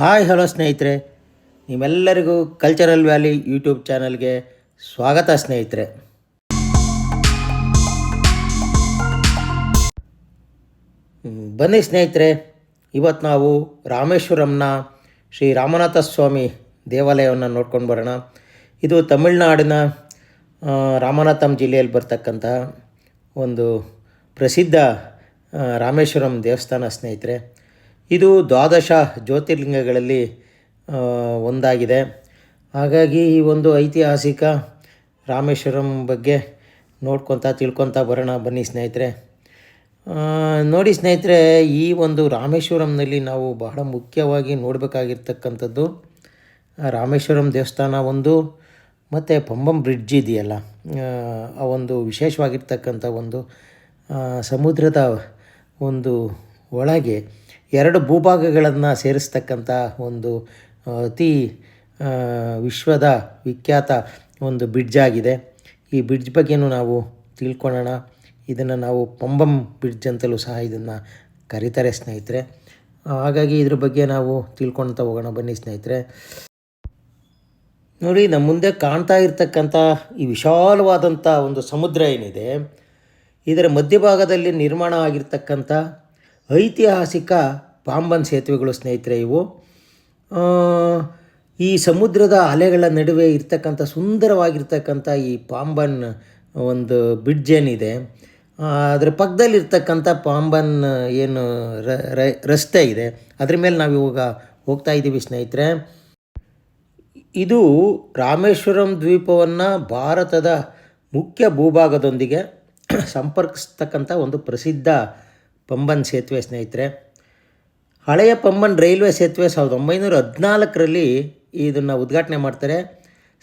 Hi hello ಸ್ನೇಹಿತರೆ, ನಿಮ್ಮೆಲ್ಲರಿಗೂ cultural valley YouTube ಚಾನಲ್ಗೆ ಸ್ವಾಗತ ಸ್ನೇಹಿತರೆ. ಬನ್ನಿ ಸ್ನೇಹಿತರೆ, ಇವತ್ತು ನಾವು ರಾಮೇಶ್ವರಂನ ಶ್ರೀ ರಾಮನಾಥ ಸ್ವಾಮಿ ದೇವಾಲಯವನ್ನು ನೋಡ್ಕೊಂಡು ಬರೋಣ. ಇದು ತಮಿಳುನಾಡಿನ ರಾಮನಾಥಂ ಜಿಲ್ಲೆಯಲ್ಲಿ ಬರ್ತಕ್ಕಂಥ ಒಂದು ಪ್ರಸಿದ್ಧ ರಾಮೇಶ್ವರಂ ದೇವಸ್ಥಾನ ಸ್ನೇಹಿತರೆ. ಇದು ದ್ವಾದಶ ಜ್ಯೋತಿರ್ಲಿಂಗಗಳಲ್ಲಿ ಒಂದಾಗಿದೆ. ಹಾಗಾಗಿ ಈ ಒಂದು ಐತಿಹಾಸಿಕ ರಾಮೇಶ್ವರಂ ಬಗ್ಗೆ ತಿಳ್ಕೊತಾ ಬರೋಣ ಬನ್ನಿ ಸ್ನೇಹಿತರೆ. ನೋಡಿ ಸ್ನೇಹಿತರೆ, ಈ ಒಂದು ರಾಮೇಶ್ವರಂನಲ್ಲಿ ನಾವು ಬಹಳ ಮುಖ್ಯವಾಗಿ ನೋಡಬೇಕಾಗಿರ್ತಕ್ಕಂಥದ್ದು ರಾಮೇಶ್ವರಂ ದೇವಸ್ಥಾನ ಒಂದು, ಮತ್ತು ಪಂಬಂ ಬ್ರಿಡ್ಜ್ ಇದೆಯಲ್ಲ, ಆ ಒಂದು ವಿಶೇಷವಾಗಿರ್ತಕ್ಕಂಥ ಒಂದು ಸಮುದ್ರದ ಒಂದು ಒಳಗೆ ಎರಡು ಭೂಭಾಗಗಳನ್ನು ಸೇರಿಸ್ತಕ್ಕಂಥ ಒಂದು ಅತಿ ವಿಶ್ವದ ವಿಖ್ಯಾತ ಒಂದು ಬ್ರಿಡ್ಜ್ ಆಗಿದೆ. ಈ ಬ್ರಿಡ್ಜ್ ಬಗ್ಗೆಯೂ ನಾವು ತಿಳ್ಕೊಳ್ಳೋಣ. ಇದನ್ನು ನಾವು ಪಂಬಂ ಬ್ರಿಡ್ಜ್ ಅಂತಲೂ ಸಹ ಇದನ್ನು ಕರೀತಾರೆ ಸ್ನೇಹಿತರೆ. ಹಾಗಾಗಿ ಇದ್ರ ಬಗ್ಗೆ ನಾವು ತಿಳ್ಕೊಳ್ತಾ ಹೋಗೋಣ ಬನ್ನಿ ಸ್ನೇಹಿತರೆ. ನೋಡಿ, ನಮ್ಮ ಮುಂದೆ ಕಾಣ್ತಾ ಇರ್ತಕ್ಕಂಥ ಈ ವಿಶಾಲವಾದಂಥ ಒಂದು ಸಮುದ್ರ ಏನಿದೆ, ಇದರ ಮಧ್ಯಭಾಗದಲ್ಲಿ ನಿರ್ಮಾಣ ಆಗಿರ್ತಕ್ಕಂಥ ಐತಿಹಾಸಿಕ ಪಾಂಬನ್ ಸೇತುವೆಗಳು ಸ್ನೇಹಿತರೆ. ಇವು ಈ ಸಮುದ್ರದ ಅಲೆಗಳ ನಡುವೆ ಇರ್ತಕ್ಕಂಥ ಸುಂದರವಾಗಿರ್ತಕ್ಕಂಥ ಈ ಪಾಂಬನ್ ಒಂದು ಬ್ರಿಡ್ಜ್ ಏನಿದೆ, ಅದರ ಪಕ್ಕದಲ್ಲಿರ್ತಕ್ಕಂಥ ಪಾಂಬನ್ ಏನು ರಸ್ತೆ ಇದೆ, ಅದ್ರ ಮೇಲೆ ನಾವು ಇವಾಗ ಹೋಗ್ತಾ ಇದ್ದೀವಿ ಸ್ನೇಹಿತರೆ. ಇದು ರಾಮೇಶ್ವರಂ ದ್ವೀಪವನ್ನು ಭಾರತದ ಮುಖ್ಯ ಭೂಭಾಗದೊಂದಿಗೆ ಸಂಪರ್ಕಿಸ್ತಕ್ಕಂಥ ಒಂದು ಪ್ರಸಿದ್ಧ ಪಂಬನ್ ಸೇತುವೆ ಸ್ನೇಹಿತರೆ. ಹಳೆಯ ಪಂಬನ್ ರೈಲ್ವೆ ಸೇತುವೆ 1914ರಲ್ಲಿ ಇದನ್ನು ಉದ್ಘಾಟನೆ ಮಾಡ್ತಾರೆ.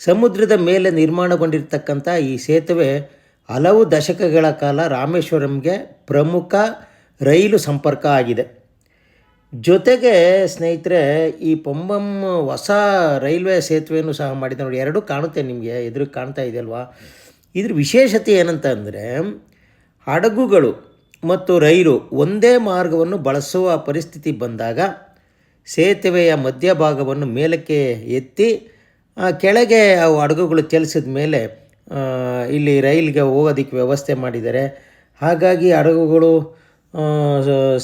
ಸಮುದ್ರದ ಮೇಲೆ ನಿರ್ಮಾಣಗೊಂಡಿರ್ತಕ್ಕಂಥ ಈ ಸೇತುವೆ ಹಲವು ದಶಕಗಳ ಕಾಲ ರಾಮೇಶ್ವರಂಗೆ ಪ್ರಮುಖ ರೈಲು ಸಂಪರ್ಕ ಆಗಿದೆ. ಜೊತೆಗೆ ಸ್ನೇಹಿತರೆ, ಈ ಪಂಬಂ ಹೊಸ ರೈಲ್ವೆ ಸೇತುವೆಯನ್ನು ಸಹ ಮಾಡಿದೆ. ನೋಡಿ, ಎರಡೂ ಕಾಣುತ್ತೆ, ನಿಮಗೆ ಎದುರಿಗೆ ಕಾಣ್ತಾ ಇದೆಯಲ್ವಾ. ಇದ್ರ ವಿಶೇಷತೆ ಏನಂತ ಅಂದರೆ, ಹಡಗುಗಳು ಮತ್ತು ರೈಲು ಒಂದೇ ಮಾರ್ಗವನ್ನು ಬಳಸುವ ಪರಿಸ್ಥಿತಿ ಬಂದಾಗ ಸೇತುವೆಯ ಮಧ್ಯಭಾಗವನ್ನು ಮೇಲಕ್ಕೆ ಎತ್ತಿ ಕೆಳಗೆ ಅವು ಹಡಗುಗಳು ಚಲಿಸಿದ ಮೇಲೆ ಇಲ್ಲಿ ರೈಲಿಗೆ ಹೋಗೋದಕ್ಕೆ ವ್ಯವಸ್ಥೆ ಮಾಡಿದ್ದಾರೆ. ಹಾಗಾಗಿ ಹಡಗುಗಳು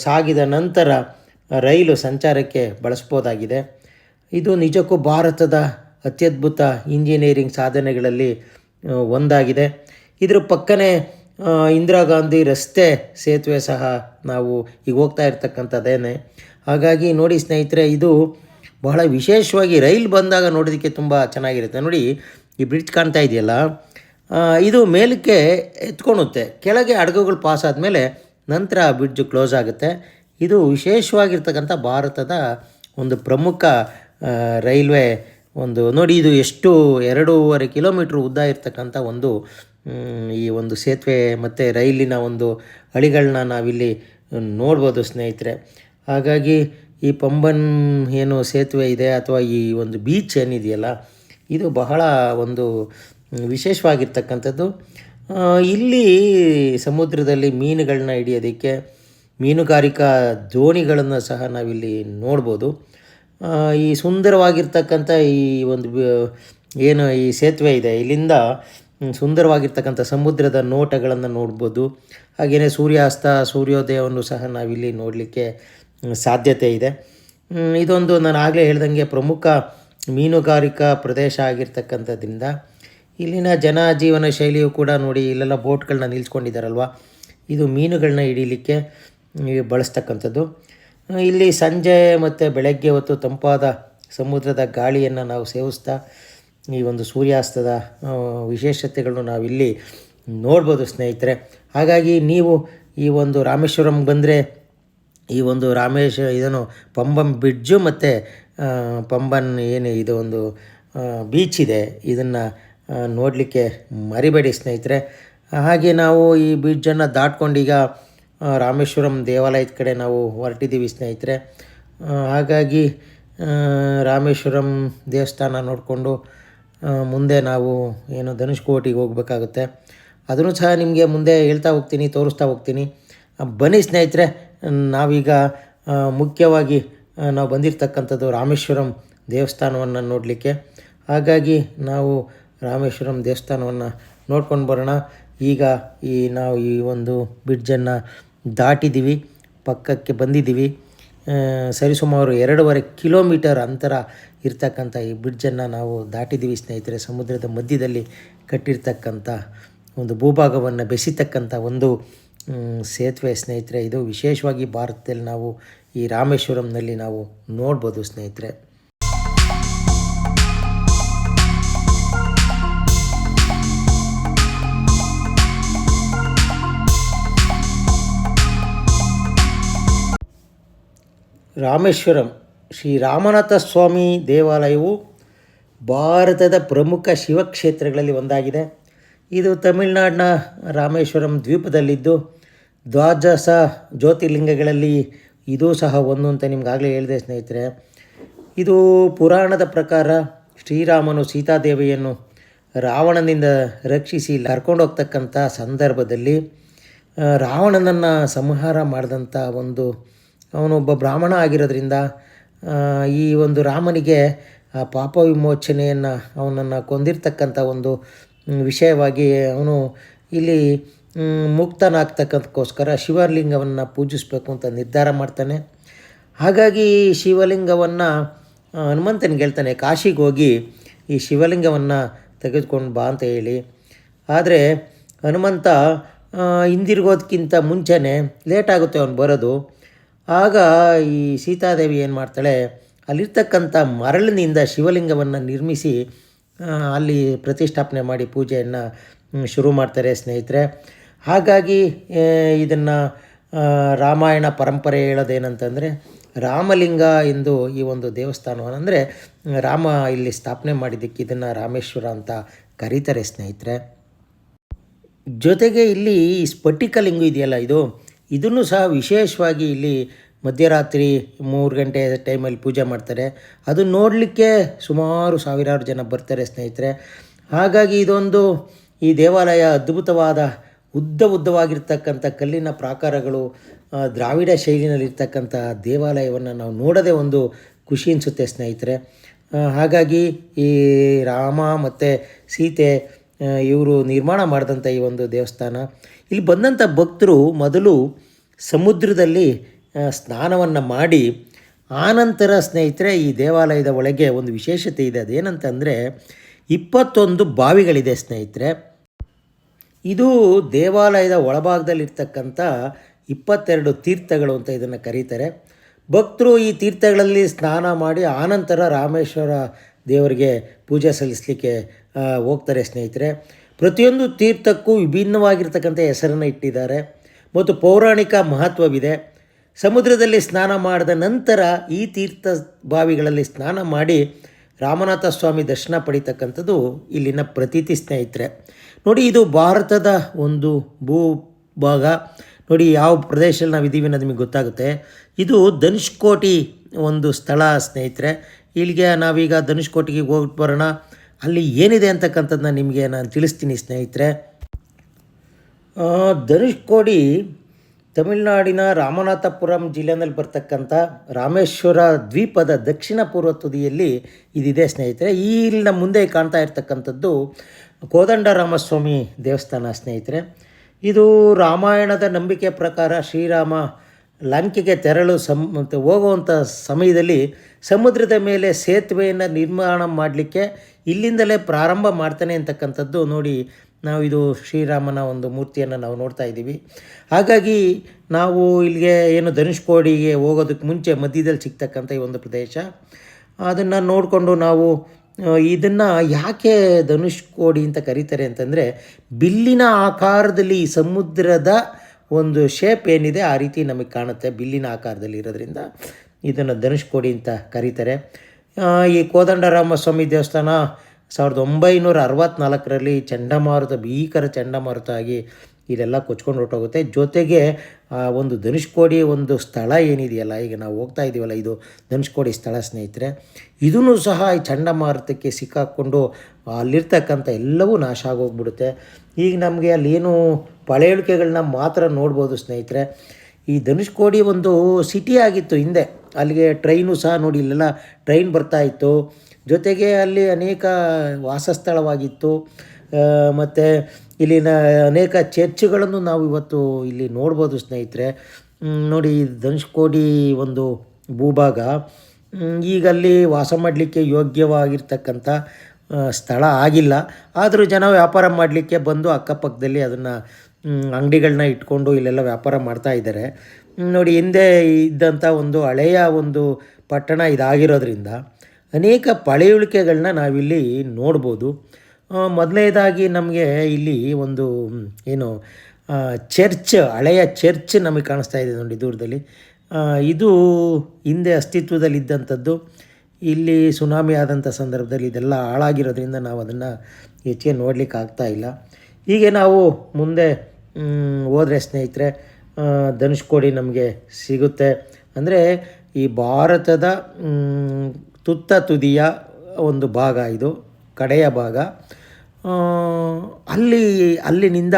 ಸಾಗಿದ ನಂತರ ರೈಲು ಸಂಚಾರಕ್ಕೆ ಬಳಸ್ಬೋದಾಗಿದೆ. ಇದು ನಿಜಕ್ಕೂ ಭಾರತದ ಅತ್ಯದ್ಭುತ ಇಂಜಿನಿಯರಿಂಗ್ ಸಾಧನೆಗಳಲ್ಲಿ ಒಂದಾಗಿದೆ. ಇದರ ಪಕ್ಕನೇ ಇಂದಿರಾ ಗಾಂಧಿ ರಸ್ತೆ ಸೇತುವೆ ಸಹ ನಾವು ಈಗ ಹೋಗ್ತಾ ಇರ್ತಕ್ಕಂಥದ್ದೇನೆ. ಹಾಗಾಗಿ ನೋಡಿ ಸ್ನೇಹಿತರೆ, ಇದು ಬಹಳ ವಿಶೇಷವಾಗಿ ರೈಲು ಬಂದಾಗ ನೋಡೋದಕ್ಕೆ ತುಂಬ ಚೆನ್ನಾಗಿರುತ್ತೆ. ನೋಡಿ, ಈ ಬ್ರಿಡ್ಜ್ ಕಾಣ್ತಾ ಇದೆಯಲ್ಲ, ಇದು ಮೇಲಕ್ಕೆ ಎತ್ಕೊಳುತ್ತೆ, ಕೆಳಗೆ ಹಡಗುಗಳು ಪಾಸ್ ಆದಮೇಲೆ ನಂತರ ಬ್ರಿಡ್ಜ್ ಕ್ಲೋಸ್ ಆಗುತ್ತೆ. ಇದು ವಿಶೇಷವಾಗಿರ್ತಕ್ಕಂಥ ಭಾರತದ ಒಂದು ಪ್ರಮುಖ ರೈಲ್ವೆ ಒಂದು ನೋಡಿ, ಇದು ಎಷ್ಟು 2.5 ಕಿಲೋಮೀಟ್ರ್ ಉದ್ದ ಇರ್ತಕ್ಕಂಥ ಒಂದು ಈ ಒಂದು ಸೇತುವೆ ಮತ್ತು ರೈಲಿನ ಒಂದು ಹಳಿಗಳನ್ನ ನಾವಿಲ್ಲಿ ನೋಡ್ಬೋದು ಸ್ನೇಹಿತರೆ. ಹಾಗಾಗಿ ಈ ಪಂಬನ್ ಏನು ಸೇತುವೆ ಇದೆ ಅಥವಾ ಈ ಒಂದು ಬೀಚ್ ಏನಿದೆಯಲ್ಲ, ಇದು ಬಹಳ ಒಂದು ವಿಶೇಷವಾಗಿರ್ತಕ್ಕಂಥದ್ದು. ಇಲ್ಲಿ ಸಮುದ್ರದಲ್ಲಿ ಮೀನುಗಳನ್ನ ಹಿಡಿಯೋದಕ್ಕೆ ಮೀನುಗಾರಿಕಾ ದೋಣಿಗಳನ್ನು ಸಹ ನಾವಿಲ್ಲಿ ನೋಡ್ಬೋದು. ಈ ಸುಂದರವಾಗಿರ್ತಕ್ಕಂಥ ಈ ಒಂದು ಏನು ಈ ಸೇತುವೆ ಇದೆ, ಇಲ್ಲಿಂದ ಸುಂದರವಾಗಿರ್ತಕ್ಕಂಥ ಸಮುದ್ರದ ನೋಟಗಳನ್ನು ನೋಡ್ಬೋದು. ಹಾಗೆಯೇ ಸೂರ್ಯಾಸ್ತ ಸೂರ್ಯೋದಯವನ್ನು ಸಹ ನಾವಿಲ್ಲಿ ನೋಡಲಿಕ್ಕೆ ಸಾಧ್ಯತೆ ಇದೆ. ಇದೊಂದು ನಾನು ಆಗಲೇ ಹೇಳ್ದಂಗೆ ಪ್ರಮುಖ ಮೀನುಗಾರಿಕಾ ಪ್ರದೇಶ ಆಗಿರ್ತಕ್ಕಂಥದ್ರಿಂದ ಇಲ್ಲಿನ ಜನಜೀವನ ಶೈಲಿಯು ಕೂಡ ನೋಡಿ, ಇಲ್ಲೆಲ್ಲ ಬೋಟ್ಗಳನ್ನ ನಿಲ್ಲಿಸ್ಕೊಂಡಿದ್ದಾರಲ್ವ, ಇದು ಮೀನುಗಳನ್ನ ಹಿಡೀಲಿಕ್ಕೆ ಬಳಸ್ತಕ್ಕಂಥದ್ದು. ಇಲ್ಲಿ ಸಂಜೆ ಮತ್ತು ಬೆಳಗ್ಗೆ ಹೊತ್ತು ತಂಪಾದ ಸಮುದ್ರದ ಗಾಳಿಯನ್ನು ನಾವು ಸೇವಿಸ್ತಾ ಈ ಒಂದು ಸೂರ್ಯಾಸ್ತದ ವಿಶೇಷತೆಗಳನ್ನು ನಾವಿಲ್ಲಿ ನೋಡ್ಬೋದು ಸ್ನೇಹಿತರೆ. ಹಾಗಾಗಿ ನೀವು ಈ ಒಂದು ರಾಮೇಶ್ವರಂ ಬಂದರೆ ಈ ಒಂದು ಇದನ್ನು ಪಂಬಂ ಬ್ರಿಡ್ಜು ಮತ್ತು ಪಂಬನ್ ಏನು ಇದು ಒಂದು ಬೀಚ್ ಇದೆ, ಇದನ್ನು ನೋಡಲಿಕ್ಕೆ ಮರಿಬೇಡಿ ಸ್ನೇಹಿತರೆ. ಹಾಗೆ ನಾವು ಈ ಬ್ರಿಡ್ಜನ್ನು ದಾಟ್ಕೊಂಡು ಈಗ ರಾಮೇಶ್ವರಂ ದೇವಾಲಯದ ಕಡೆ ನಾವು ಹೊರಟಿದ್ದೀವಿ ಸ್ನೇಹಿತರೆ. ಹಾಗಾಗಿ ರಾಮೇಶ್ವರಂ ದೇವಸ್ಥಾನ ನೋಡಿಕೊಂಡು ಮುಂದೆ ನಾವು ಏನು ಧನುಷ್ಕೋಟಿಗೆ ಹೋಗಬೇಕಾಗುತ್ತೆ. ಅದನ್ನು ಸಹ ನಿಮಗೆ ಮುಂದೆ ಹೇಳ್ತಾ ಹೋಗ್ತೀನಿ, ತೋರಿಸ್ತಾ ಹೋಗ್ತೀನಿ. ಬನ್ನಿ ಸ್ನೇಹಿತರೆ, ನಾವೀಗ ಮುಖ್ಯವಾಗಿ ನಾವು ಬಂದಿರತಕ್ಕಂಥದ್ದು ರಾಮೇಶ್ವರಂ ದೇವಸ್ಥಾನವನ್ನು ನೋಡಲಿಕ್ಕೆ. ಹಾಗಾಗಿ ನಾವು ರಾಮೇಶ್ವರಂ ದೇವಸ್ಥಾನವನ್ನು ನೋಡ್ಕೊಂಡು ಬರೋಣ. ಈಗ ನಾವು ಈ ಒಂದು ಬ್ರಿಡ್ಜನ್ನು ದಾಟಿದ್ದೀವಿ, ಪಕ್ಕಕ್ಕೆ ಬಂದಿದ್ದೀವಿ. ಸರಿಸುಮಾರು 2.5 ಕಿಲೋಮೀಟರ್ ಅಂತರ ಇರ್ತಕ್ಕಂಥ ಈ ಬ್ರಿಡ್ಜನ್ನು ನಾವು ದಾಟಿದ್ದೀವಿ ಸ್ನೇಹಿತರೆ. ಸಮುದ್ರದ ಮಧ್ಯದಲ್ಲಿ ಕಟ್ಟಿರ್ತಕ್ಕಂಥ ಒಂದು ಭೂಭಾಗವನ್ನು ಬೆಸೀತಕ್ಕಂಥ ಒಂದು ಸೇತುವೆ ಸ್ನೇಹಿತರೆ. ಇದು ವಿಶೇಷವಾಗಿ ಭಾರತದಲ್ಲಿ ನಾವು ಈ ರಾಮೇಶ್ವರಂನಲ್ಲಿ ನಾವು ನೋಡ್ಬೋದು ಸ್ನೇಹಿತರೆ. ರಾಮೇಶ್ವರಂ ಶ್ರೀ ರಾಮನಾಥ ಸ್ವಾಮಿ ದೇವಾಲಯವು ಭಾರತದ ಪ್ರಮುಖ ಶಿವಕ್ಷೇತ್ರಗಳಲ್ಲಿ ಒಂದಾಗಿದೆ. ಇದು ತಮಿಳುನಾಡಿನ ರಾಮೇಶ್ವರಂ ದ್ವೀಪದಲ್ಲಿದ್ದು ದ್ವಾದಶ ಜ್ಯೋತಿರ್ಲಿಂಗಗಳಲ್ಲಿ ಇದೂ ಸಹ ಒಂದು ಅಂತ ನಿಮ್ಗಾಗಲೇ ಹೇಳಿದೆ ಸ್ನೇಹಿತರೆ. ಇದು ಪುರಾಣದ ಪ್ರಕಾರ ಶ್ರೀರಾಮನು ಸೀತಾದೇವಿಯನ್ನು ರಾವಣನಿಂದ ರಕ್ಷಿಸಿ ಕರ್ಕೊಂಡು ಹೋಗ್ತಕ್ಕಂಥ ಸಂದರ್ಭದಲ್ಲಿ ರಾವಣನನ್ನು ಸಂಹಾರ ಮಾಡಿದಂಥ ಅವನೊಬ್ಬ ಬ್ರಾಹ್ಮಣ ಆಗಿರೋದ್ರಿಂದ ಈ ಒಂದು ರಾಮನಿಗೆ ಪಾಪ ವಿಮೋಚನೆಯನ್ನು ಅವನನ್ನು ಕೊಂದಿರ್ತಕ್ಕಂಥ ಒಂದು ವಿಷಯವಾಗಿ ಅವನು ಇಲ್ಲಿ ಮುಕ್ತನಾಗ್ತಕ್ಕಂಥಕ್ಕೋಸ್ಕರ ಶಿವಲಿಂಗವನ್ನು ಪೂಜಿಸಬೇಕು ಅಂತ ನಿರ್ಧಾರ ಮಾಡ್ತಾನೆ. ಹಾಗಾಗಿ ಶಿವಲಿಂಗವನ್ನು ಹನುಮಂತನಿಗೆ ಹೇಳ್ತಾನೆ, ಕಾಶಿಗೆ ಹೋಗಿ ಈ ಶಿವಲಿಂಗವನ್ನು ತೆಗೆದುಕೊಂಡು ಬಾ ಅಂತ ಹೇಳಿ. ಆದರೆ ಹನುಮಂತ ಹಿಂದಿರುಗೋದಕ್ಕಿಂತ ಮುಂಚೆನೇ ಲೇಟಾಗುತ್ತೆ ಅವನು ಬರೋದು. ಆಗ ಈ ಸೀತಾದೇವಿ ಏನು ಮಾಡ್ತಾಳೆ, ಅಲ್ಲಿರ್ತಕ್ಕಂಥ ಮರಳಿನಿಂದ ಶಿವಲಿಂಗವನ್ನು ನಿರ್ಮಿಸಿ ಅಲ್ಲಿ ಪ್ರತಿಷ್ಠಾಪನೆ ಮಾಡಿ ಪೂಜೆಯನ್ನು ಶುರು ಮಾಡ್ತಾರೆ ಸ್ನೇಹಿತರೆ. ಹಾಗಾಗಿ ಇದನ್ನು ರಾಮಾಯಣ ಪರಂಪರೆ ಹೇಳೋದೇನಂತಂದರೆ ರಾಮಲಿಂಗ ಎಂದು ಈ ಒಂದು ದೇವಸ್ಥಾನವನ್ನು, ಅಂದರೆ ರಾಮ ಇಲ್ಲಿ ಸ್ಥಾಪನೆ ಮಾಡಿದ್ದಕ್ಕೆ ಇದನ್ನು ರಾಮೇಶ್ವರ ಅಂತ ಕರೀತಾರೆ ಸ್ನೇಹಿತರೆ. ಜೊತೆಗೆ ಇಲ್ಲಿ ಸ್ಫಟಿಕಲಿಂಗ ಇದೆಯಲ್ಲ, ಇದನ್ನು ಸಹ ವಿಶೇಷವಾಗಿ ಇಲ್ಲಿ ಮಧ್ಯರಾತ್ರಿ 3 ಗಂಟೆ ಟೈಮಲ್ಲಿ ಪೂಜೆ ಮಾಡ್ತಾರೆ. ಅದು ನೋಡಲಿಕ್ಕೆ ಸುಮಾರು ಸಾವಿರಾರು ಜನ ಬರ್ತಾರೆ ಸ್ನೇಹಿತರೆ. ಹಾಗಾಗಿ ಈ ದೇವಾಲಯ ಅದ್ಭುತವಾದ ಉದ್ದವಾಗಿರ್ತಕ್ಕಂಥ ಕಲ್ಲಿನ ಪ್ರಾಕಾರಗಳು, ದ್ರಾವಿಡ ಶೈಲಿನಲ್ಲಿರ್ತಕ್ಕಂಥ ದೇವಾಲಯವನ್ನು ನಾವು ನೋಡೋದೇ ಒಂದು ಖುಷಿ ಅನಿಸುತ್ತೆ ಸ್ನೇಹಿತರೆ. ಹಾಗಾಗಿ ಈ ರಾಮ ಮತ್ತು ಸೀತೆ ಇವರು ನಿರ್ಮಾಣ ಮಾಡಿದಂಥ ಈ ಒಂದು ದೇವಸ್ಥಾನ, ಇಲ್ಲಿ ಬಂದಂಥ ಭಕ್ತರು ಮೊದಲು ಸಮುದ್ರದಲ್ಲಿ ಸ್ನಾನವನ್ನು ಮಾಡಿ ಆನಂತರ ಸ್ನೇಹಿತರೆ ಈ ದೇವಾಲಯದ ಒಳಗೆ ಒಂದು ವಿಶೇಷತೆ ಇದೆ. ಅದೇನಂತಂದರೆ 21 ಬಾವಿಗಳಿದೆ ಸ್ನೇಹಿತರೆ. ಇದು ದೇವಾಲಯದ ಒಳಭಾಗದಲ್ಲಿರ್ತಕ್ಕಂಥ 22 ತೀರ್ಥಗಳು ಅಂತ ಇದನ್ನು ಕರೀತಾರೆ. ಭಕ್ತರು ಈ ತೀರ್ಥಗಳಲ್ಲಿ ಸ್ನಾನ ಮಾಡಿ ಆನಂತರ ರಾಮೇಶ್ವರ ದೇವರಿಗೆ ಪೂಜೆ ಸಲ್ಲಿಸಲಿಕ್ಕೆ ಹೋಗ್ತಾರೆ ಸ್ನೇಹಿತರೆ. ಪ್ರತಿಯೊಂದು ತೀರ್ಥಕ್ಕೂ ವಿಭಿನ್ನವಾಗಿರ್ತಕ್ಕಂಥ ಹೆಸರನ್ನು ಇಟ್ಟಿದ್ದಾರೆ ಮತ್ತು ಪೌರಾಣಿಕ ಮಹತ್ವವಿದೆ. ಸಮುದ್ರದಲ್ಲಿ ಸ್ನಾನ ಮಾಡಿದ ನಂತರ ಈ ತೀರ್ಥ ಬಾವಿಗಳಲ್ಲಿ ಸ್ನಾನ ಮಾಡಿ ರಾಮನಾಥ ಸ್ವಾಮಿ ದರ್ಶನ ಪಡಿತಕ್ಕಂಥದ್ದು ಇಲ್ಲಿನ ಪ್ರತೀತಿ ಸ್ನೇಹಿತರೆ. ನೋಡಿ, ಇದು ಭಾರತದ ಒಂದು ಭೂಭಾಗ. ನೋಡಿ ಯಾವ ಪ್ರದೇಶದಲ್ಲಿ ನಾವು ಇದ್ದೀವಿ ಅನ್ನೋದು ನಿಮಗೆ ಗೊತ್ತಾಗುತ್ತೆ. ಇದು ಧನುಷ್ಕೋಟಿ ಒಂದು ಸ್ಥಳ ಸ್ನೇಹಿತರೆ. ಇಲ್ಲಿಗೆ ನಾವೀಗ ಧನುಷ್ಕೋಟಿಗೆ ಹೋಗ್ಬಿಟ್ಟು ಬರೋಣ. ಅಲ್ಲಿ ಏನಿದೆ ಅಂತಕ್ಕಂಥದ್ದನ್ನ ನಿಮಗೆ ನಾನು ತಿಳಿಸ್ತೀನಿ ಸ್ನೇಹಿತರೆ. ಧನುಷ್ಕೋಡಿ ತಮಿಳುನಾಡಿನ ರಾಮನಾಥಪುರಂ ಜಿಲ್ಲೆಯಲ್ಲಿ ಬರ್ತಕ್ಕಂಥ ರಾಮೇಶ್ವರ ದ್ವೀಪದ ದಕ್ಷಿಣ ಪೂರ್ವ ತುದಿಯಲ್ಲಿ ಇದಿದೆ ಸ್ನೇಹಿತರೆ. ಇಲ್ಲಿನ ಮುಂದೆ ಕಾಣ್ತಾ ಇರ್ತಕ್ಕಂಥದ್ದು ಕೋದಂಡರಾಮಸ್ವಾಮಿ ದೇವಸ್ಥಾನ ಸ್ನೇಹಿತರೆ. ಇದು ರಾಮಾಯಣದ ನಂಬಿಕೆ ಪ್ರಕಾರ ಶ್ರೀರಾಮ ಲಂಕೆಗೆ ತೆರಳು ಹೋಗುವಂಥ ಸಮಯದಲ್ಲಿ ಸಮುದ್ರದ ಮೇಲೆ ಸೇತುವೆಯನ್ನು ನಿರ್ಮಾಣ ಮಾಡಲಿಕ್ಕೆ ಇಲ್ಲಿಂದಲೇ ಪ್ರಾರಂಭ ಮಾಡ್ತಾನೆ ಅಂತಕ್ಕಂಥದ್ದು. ನೋಡಿ, ನಾವು ಇದು ಶ್ರೀರಾಮನ ಒಂದು ಮೂರ್ತಿಯನ್ನು ನಾವು ನೋಡ್ತಾ ಇದ್ದೀವಿ. ಹಾಗಾಗಿ ನಾವು ಇಲ್ಲಿಗೆ ಧನುಷ್ಕೋಡಿಗೆ ಹೋಗೋದಕ್ಕೆ ಮುಂಚೆ ಮಧ್ಯದಲ್ಲಿ ಸಿಗ್ತಕ್ಕಂಥ ಈ ಒಂದು ಪ್ರದೇಶ, ಅದನ್ನು ನೋಡಿಕೊಂಡು ನಾವು ಇದನ್ನು ಯಾಕೆ ಧನುಷ್ಕೋಡಿ ಅಂತ ಕರೀತಾರೆ ಅಂತಂದರೆ, ಬಿಲ್ಲಿನ ಆಕಾರದಲ್ಲಿ ಈ ಸಮುದ್ರದ ಒಂದು ಶೇಪ್ ಏನಿದೆ ಆ ರೀತಿ ನಮಗೆ ಕಾಣುತ್ತೆ. ಬಿಲ್ಲಿನ ಆಕಾರದಲ್ಲಿ ಇರೋದ್ರಿಂದ ಇದನ್ನು ಧನುಷ್ಕೋಡಿ ಅಂತ ಕರೀತಾರೆ. ಈ ಕೋದಂಡರಾಮಸ್ವಾಮಿ ದೇವಸ್ಥಾನ 1964ರಲ್ಲಿ ಭೀಕರ ಚಂಡಮಾರುತ ಆಗಿ ಇಲ್ಲೆಲ್ಲ ಕೊಚ್ಕೊಂಡು ಹೊರಟೋಗುತ್ತೆ. ಜೊತೆಗೆ ಒಂದು ಧನುಷ್ಕೋಡಿ ಒಂದು ಸ್ಥಳ ಏನಿದೆಯಲ್ಲ, ಈಗ ನಾವು ಹೋಗ್ತಾ ಇದ್ದೀವಲ್ಲ, ಇದು ಧನುಷ್ಕೋಡಿ ಸ್ಥಳ ಸ್ನೇಹಿತರೆ. ಇದೂ ಸಹ ಈ ಚಂಡಮಾರುತಕ್ಕೆ ಸಿಕ್ಕಾಕ್ಕೊಂಡು ಅಲ್ಲಿರ್ತಕ್ಕಂಥ ಎಲ್ಲವೂ ನಾಶ ಆಗೋಗ್ಬಿಡುತ್ತೆ. ಈಗ ನಮಗೆ ಅಲ್ಲೇನು ಪಳೆಯುಳಿಕೆಗಳನ್ನ ಮಾತ್ರ ನೋಡ್ಬೋದು ಸ್ನೇಹಿತರೆ. ಈ ಧನುಷ್ಕೋಡಿ ಒಂದು ಸಿಟಿ ಆಗಿತ್ತು ಹಿಂದೆ. ಅಲ್ಲಿಗೆ ಟ್ರೈನು ಸಹ ನೋಡಿ ಇಲ್ಲೆಲ್ಲ ಟ್ರೈನ್ ಬರ್ತಾಯಿತ್ತು. ಜೊತೆಗೆ ಅಲ್ಲಿ ಅನೇಕ ವಾಸಸ್ಥಳವಾಗಿತ್ತು. ಮತ್ತು ಇಲ್ಲಿನ ಅನೇಕ ಚರ್ಚ್ಗಳನ್ನು ನಾವು ಇವತ್ತು ಇಲ್ಲಿ ನೋಡ್ಬೋದು ಸ್ನೇಹಿತರೆ. ನೋಡಿ ಧನುಷ್ಕೋಡಿ ಒಂದು ಭೂಭಾಗ ಈಗ ಅಲ್ಲಿ ವಾಸ ಮಾಡಲಿಕ್ಕೆ ಯೋಗ್ಯವಾಗಿರ್ತಕ್ಕಂಥ ಸ್ಥಳ ಆಗಿಲ್ಲ. ಆದರೂ ಜನ ವ್ಯಾಪಾರ ಮಾಡಲಿಕ್ಕೆ ಬಂದು ಅಕ್ಕಪಕ್ಕದಲ್ಲಿ ಅದನ್ನು ಅಂಗಡಿಗಳನ್ನ ಇಟ್ಕೊಂಡು ಇಲ್ಲೆಲ್ಲ ವ್ಯಾಪಾರ ಮಾಡ್ತಾ ಇದ್ದಾರೆ. ನೋಡಿ ಹಿಂದೆ ಇದ್ದಂಥ ಒಂದು ಹಳೆಯ ಒಂದು ಪಟ್ಟಣ ಇದಾಗಿರೋದ್ರಿಂದ ಅನೇಕ ಪಳೆಯುಳಿಕೆಗಳನ್ನ ನಾವಿಲ್ಲಿ ನೋಡ್ಬೋದು. ಮೊದಲನೇದಾಗಿ ನಮಗೆ ಇಲ್ಲಿ ಒಂದು ಏನು ಚರ್ಚ್, ಹಳೆಯ ಚರ್ಚ್ ನಮಗೆ ಕಾಣಿಸ್ತಾ ಇದೆ ನೋಡಿ ದೂರದಲ್ಲಿ. ಇದು ಹಿಂದೆ ಅಸ್ತಿತ್ವದಲ್ಲಿದ್ದಂಥದ್ದು. ಇಲ್ಲಿ ಸುನಾಮಿ ಆದಂಥ ಸಂದರ್ಭದಲ್ಲಿ ಇದೆಲ್ಲ ಹಾಳಾಗಿರೋದ್ರಿಂದ ನಾವು ಅದನ್ನು ಹೆಚ್ಚಿಗೆ ನೋಡಲಿಕ್ಕೆ ಆಗ್ತಾಯಿಲ್ಲ. ಹೀಗೆ ನಾವು ಮುಂದೆ ಹೋದರೆ ಸ್ನೇಹಿತರೆ ಧನುಷ್ಕೋಡಿ ನಮಗೆ ಸಿಗುತ್ತೆ. ಅಂದರೆ ಈ ಭಾರತದ ತುತ್ತ ತುದಿಯ ಒಂದು ಭಾಗ, ಇದು ಕಡೆಯ ಭಾಗ. ಅಲ್ಲಿನಿಂದ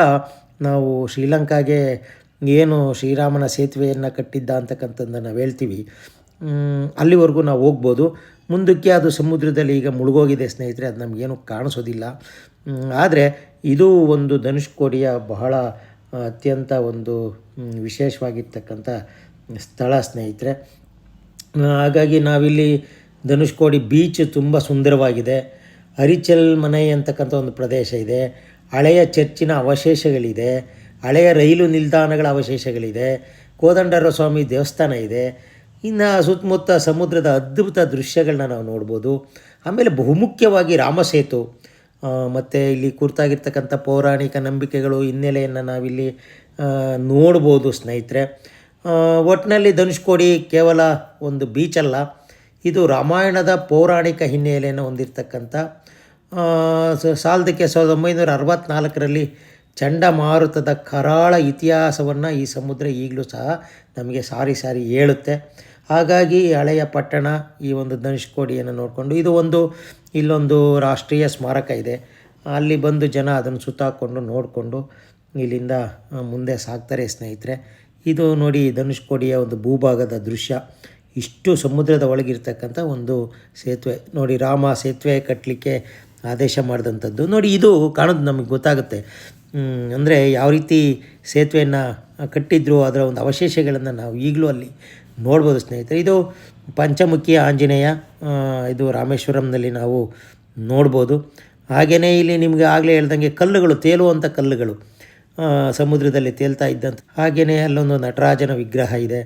ನಾವು ಶ್ರೀಲಂಕಾಗೆ ಏನು ಶ್ರೀರಾಮನ ಸೇತುವೆಯನ್ನು ಕಟ್ಟಿದ್ದ ಅಂತಕ್ಕಂಥದ್ದನ್ನು ನಾವು ಹೇಳ್ತೀವಿ, ಅಲ್ಲಿವರೆಗೂ ನಾವು ಹೋಗ್ಬೋದು. ಮುಂದಕ್ಕೆ ಅದು ಸಮುದ್ರದಲ್ಲಿ ಈಗ ಮುಳುಗೋಗಿದೆ ಸ್ನೇಹಿತರೆ, ಅದು ನಮಗೇನು ಕಾಣಿಸೋದಿಲ್ಲ. ಆದರೆ ಇದು ಒಂದು ಧನುಷ್ಕೋಡಿಯ ಬಹಳ ಅತ್ಯಂತ ಒಂದು ವಿಶೇಷವಾಗಿರ್ತಕ್ಕಂಥ ಸ್ಥಳ ಸ್ನೇಹಿತರೆ. ಹಾಗಾಗಿ ನಾವಿಲ್ಲಿ ಧನುಷ್ಕೋಡಿ ಬೀಚ್ ತುಂಬ ಸುಂದರವಾಗಿದೆ. ಅರಿಚಲ್ ಮನೆ ಅಂತಕ್ಕಂಥ ಒಂದು ಪ್ರದೇಶ ಇದೆ. ಹಳೆಯ ಚರ್ಚಿನ ಅವಶೇಷಗಳಿದೆ. ಹಳೆಯ ರೈಲು ನಿಲ್ದಾಣಗಳ ಅವಶೇಷಗಳಿದೆ. ಕೋದಂಡರ ಸ್ವಾಮಿ ದೇವಸ್ಥಾನ ಇದೆ. ಇನ್ನು ಸುತ್ತಮುತ್ತ ಸಮುದ್ರದ ಅದ್ಭುತ ದೃಶ್ಯಗಳನ್ನ ನಾವು ನೋಡ್ಬೋದು. ಆಮೇಲೆ ಬಹುಮುಖ್ಯವಾಗಿ ರಾಮಸೇತು ಮತ್ತು ಇಲ್ಲಿ ಕುರಿತಾಗಿರ್ತಕ್ಕಂಥ ಪೌರಾಣಿಕ ನಂಬಿಕೆಗಳು ಹಿನ್ನೆಲೆಯನ್ನು ನಾವಿಲ್ಲಿ ನೋಡ್ಬೋದು ಸ್ನೇಹಿತರೆ. ಒಟ್ಟಿನಲ್ಲಿ ಧನುಷ್ಕೋಡಿ ಕೇವಲ ಒಂದು ಬೀಚಲ್ಲ, ಇದು ರಾಮಾಯಣದ ಪೌರಾಣಿಕ ಹಿನ್ನೆಲೆಯನ್ನು ಹೊಂದಿರತಕ್ಕಂಥ ಸಾಲದಕ್ಕೆ 1964ರಲ್ಲಿ ಚಂಡಮಾರುತದ ಕರಾಳ ಇತಿಹಾಸವನ್ನು ಈ ಸಮುದ್ರ ಈಗಲೂ ಸಹ ನಮಗೆ ಸಾರಿ ಹೇಳುತ್ತೆ. ಹಾಗಾಗಿ ಹಳೆಯ ಪಟ್ಟಣ ಈ ಒಂದು ಧನುಷ್ಕೋಡಿಯನ್ನು ನೋಡಿಕೊಂಡು ಇಲ್ಲೊಂದು ರಾಷ್ಟ್ರೀಯ ಸ್ಮಾರಕ ಇದೆ. ಅಲ್ಲಿ ಬಂದು ಜನ ಅದನ್ನು ಸುತ್ತಾಕೊಂಡು ನೋಡಿಕೊಂಡು ಇಲ್ಲಿಂದ ಮುಂದೆ ಸಾಗ್ತಾರೆ ಸ್ನೇಹಿತರೆ. ಇದು ನೋಡಿ ಧನುಷ್ಕೋಡಿಯ ಒಂದು ಭೂಭಾಗದ ದೃಶ್ಯ. ಇಷ್ಟು ಸಮುದ್ರದ ಒಳಗಿರ್ತಕ್ಕಂಥ ಒಂದು ಸೇತುವೆ ನೋಡಿ, ರಾಮ ಸೇತುವೆ ಕಟ್ಟಲಿಕ್ಕೆ ಆದೇಶ ಮಾಡಿದಂಥದ್ದು ನೋಡಿ. ಇದು ಕಾಣೋದು ನಮಗೆ ಗೊತ್ತಾಗುತ್ತೆ. ಅಂದರೆ ಯಾವ ರೀತಿ ಸೇತುವೆಯನ್ನು ಕಟ್ಟಿದ್ರು, ಅದರ ಒಂದು ಅವಶೇಷಗಳನ್ನು ನಾವು ಈಗಲೂ ಅಲ್ಲಿ ನೋಡ್ಬೋದು ಸ್ನೇಹಿತರೆ. ಇದು ಪಂಚಮುಖಿ ಆಂಜನೇಯ, ಇದು ರಾಮೇಶ್ವರಂನಲ್ಲಿ ನಾವು ನೋಡ್ಬೋದು. ಹಾಗೆಯೇ ಇಲ್ಲಿ ನಿಮಗೆ ಆಗಲೇ ಹೇಳ್ದಂಗೆ ಕಲ್ಲುಗಳು, ತೇಲುವಂಥ ಕಲ್ಲುಗಳು ಸಮುದ್ರದಲ್ಲಿ ತೇಲ್ತಾ ಇದ್ದಂಥ. ಹಾಗೆಯೇ ಅಲ್ಲೊಂದು ನಟರಾಜನ ವಿಗ್ರಹ ಇದೆ.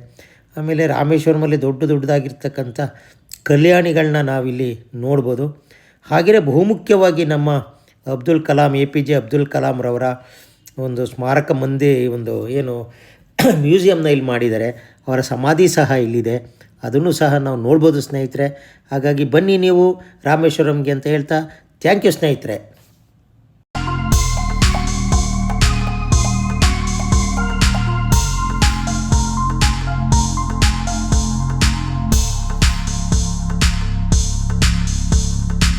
ಆಮೇಲೆ ರಾಮೇಶ್ವರಮಲ್ಲಿ ದೊಡ್ಡದಾಗಿರ್ತಕ್ಕಂಥ ಕಲ್ಯಾಣಿಗಳನ್ನ ನಾವಿಲ್ಲಿ ನೋಡ್ಬೋದು. ಹಾಗೆಯೇ ಬಹುಮುಖ್ಯವಾಗಿ ನಮ್ಮ ಅಬ್ದುಲ್ ಕಲಾಂ, APJ ಅಬ್ದುಲ್ ಕಲಾಂರವರ ಒಂದು ಸ್ಮಾರಕ ಒಂದು ಏನು ಮ್ಯೂಸಿಯಂನ ಇಲ್ಲಿ ಮಾಡಿದ್ದಾರೆ. ಅವರ ಸಮಾಧಿ ಸಹ ಇಲ್ಲಿದೆ, ಅದನ್ನು ಸಹ ನಾವು ನೋಡ್ಬೋದು ಸ್ನೇಹಿತರೆ. ಹಾಗಾಗಿ ಬನ್ನಿ ನೀವು ರಾಮೇಶ್ವರಂಗೆ ಅಂತ ಹೇಳ್ತಾ ಥ್ಯಾಂಕ್ ಯು ಸ್ನೇಹಿತರೆ.